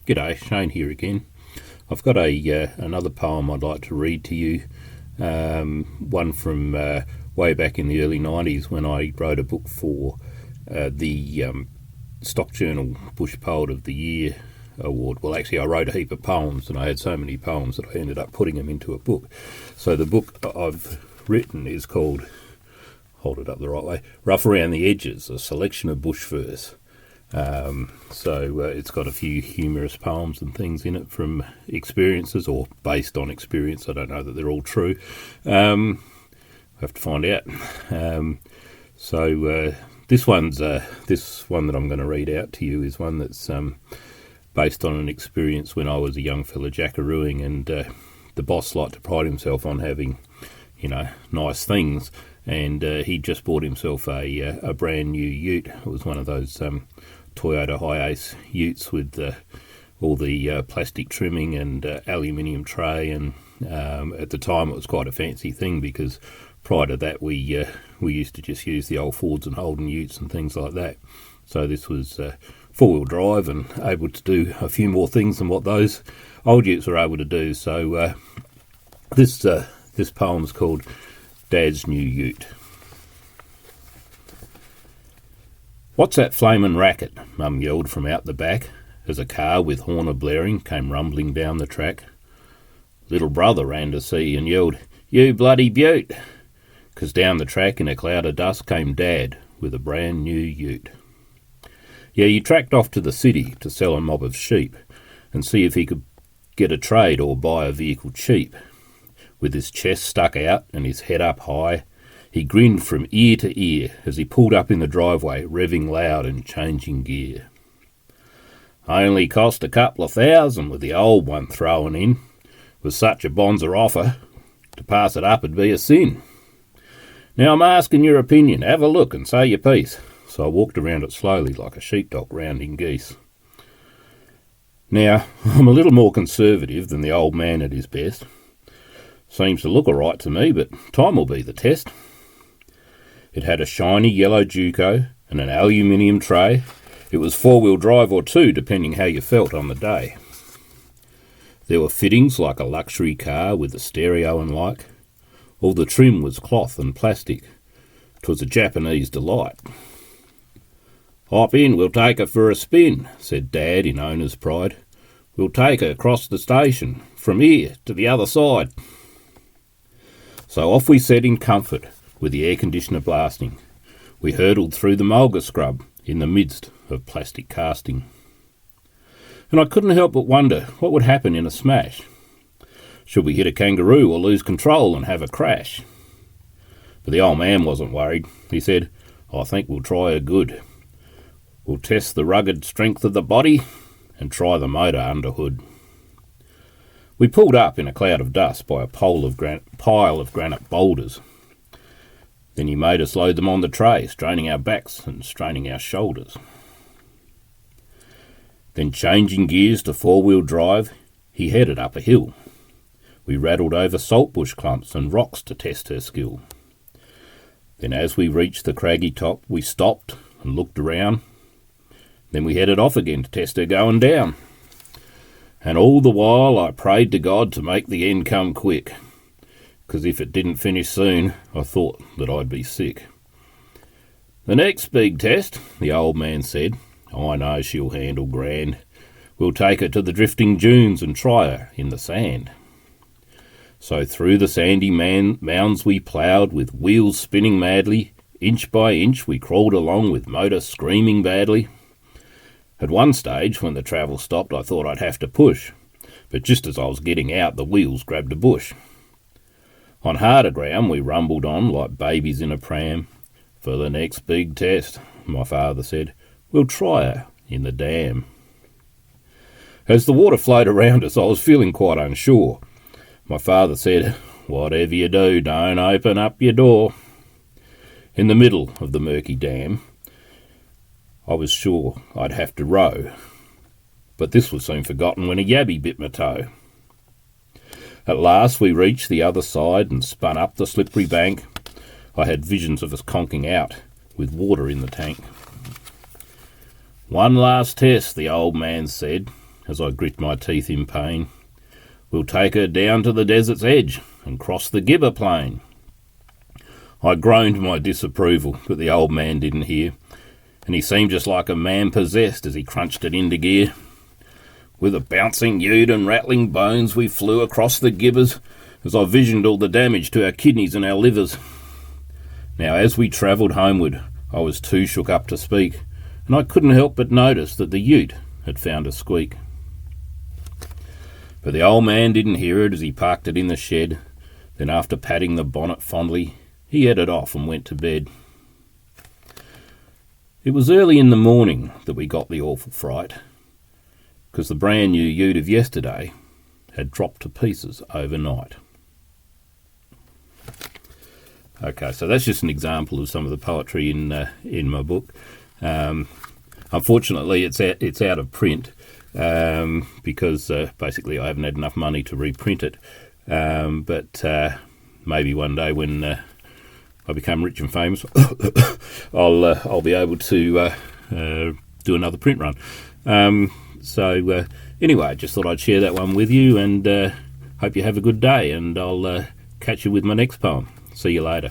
G'day, Shane here again. I've got another poem I'd like to read to you, one from way back in the early 90s when I wrote a book for the Stock Journal Bush Poet of the Year award. Well, actually, I wrote a heap of poems, and I had so many poems that I ended up putting them into a book. So the book I've written is called, hold it up the right way, Rough Around the Edges, a selection of bush verse. It's got a few humorous poems and things in it from experiences, or based on experience. I don't know that they're all true. I have to find out. This one that I'm going to read out to you is one that's based on an experience when I was a young fella jackarooing, and the boss liked to pride himself on having, nice things. And he just bought himself a brand new ute. It was one of those Toyota Hi-Ace utes with all the plastic trimming and aluminium tray. And at the time, it was quite a fancy thing, because prior to that, we used to just use the old Fords and Holden utes and things like that. So this was four-wheel drive and able to do a few more things than what those old utes were able to do. So this poem's called Dad's New Ute. "What's that flamin' racket?" Mum yelled from out the back, as a car with horn a-blaring came rumbling down the track. Little brother ran to see and yelled, "You bloody beaut!" 'Cause down the track in a cloud of dust came Dad with a brand new ute. Yeah, he tracked off to the city to sell a mob of sheep and see if he could get a trade or buy a vehicle cheap. With his chest stuck out and his head up high, he grinned from ear to ear as he pulled up in the driveway, revving loud and changing gear. Only cost a couple of $1,000 with the old one thrown in. With such a bonza offer, to pass it up would be a sin. Now I'm asking your opinion, have a look and say your piece. So I walked around it slowly like a sheepdog rounding geese. Now, I'm a little more conservative than the old man at his best. Seems to look all right to me, but time will be the test. It had a shiny yellow Juco and an aluminium tray. It was four-wheel drive or two, depending how you felt on the day. There were fittings like a luxury car with a stereo and like. All the trim was cloth and plastic. 'Twas a Japanese delight. "Hop in, we'll take her for a spin," said Dad in owner's pride. "We'll take her across the station, from here to the other side." So off we set in comfort, with the air conditioner blasting. We hurtled through the mulga scrub in the midst of plastic casting. And I couldn't help but wonder what would happen in a smash. Should we hit a kangaroo or lose control and have a crash? But the old man wasn't worried. He said, "I think we'll try her good. We'll test the rugged strength of the body and try the motor underhood." We pulled up in a cloud of dust by a pile of granite boulders. Then he made us load them on the tray, straining our backs and straining our shoulders. Then, changing gears to four-wheel drive, he headed up a hill. We rattled over saltbush clumps and rocks to test her skill. Then as we reached the craggy top, we stopped and looked around. Then we headed off again to test her going down. And all the while I prayed to God to make the end come quick, 'cause if it didn't finish soon, I thought that I'd be sick. "The next big test," the old man said, "I know she'll handle grand. We'll take her to the drifting dunes and try her in the sand." So through the sandy mounds we ploughed, with wheels spinning madly. Inch by inch we crawled along, with motor screaming badly. At one stage, when the travel stopped, I thought I'd have to push, but just as I was getting out, the wheels grabbed a bush. On harder ground we rumbled on like babies in a pram. "For the next big test," my father said, "we'll try her in the dam." As the water flowed around us, I was feeling quite unsure. My father said, "Whatever you do, don't open up your door." In the middle of the murky dam, I was sure I'd have to row, but this was soon forgotten when a yabby bit my toe. At last we reached the other side and spun up the slippery bank. I had visions of us conking out with water in the tank. "One last test," the old man said, as I grit my teeth in pain. We'll take her down to the desert's edge and cross the Gibber Plain. I groaned my disapproval, but the old man didn't hear, and he seemed just like a man possessed as he crunched it into gear. With a bouncing ute and rattling bones, we flew across the gibbers as I visioned all the damage to our kidneys and our livers. Now, as we travelled homeward, I was too shook up to speak, and I couldn't help but notice that the ute had found a squeak. But the old man didn't hear it as he parked it in the shed. Then, after patting the bonnet fondly, he headed off and went to bed. It was early in the morning that we got the awful fright, because the brand new ute of yesterday had dropped to pieces overnight. Okay, so that's just an example of some of the poetry in my book. Unfortunately, it's out of print because basically I haven't had enough money to reprint it. But maybe one day when I become rich and famous, I'll be able to do another print run. So anyway, just thought I'd share that one with you, and hope you have a good day, and I'll catch you with my next poem. See you later.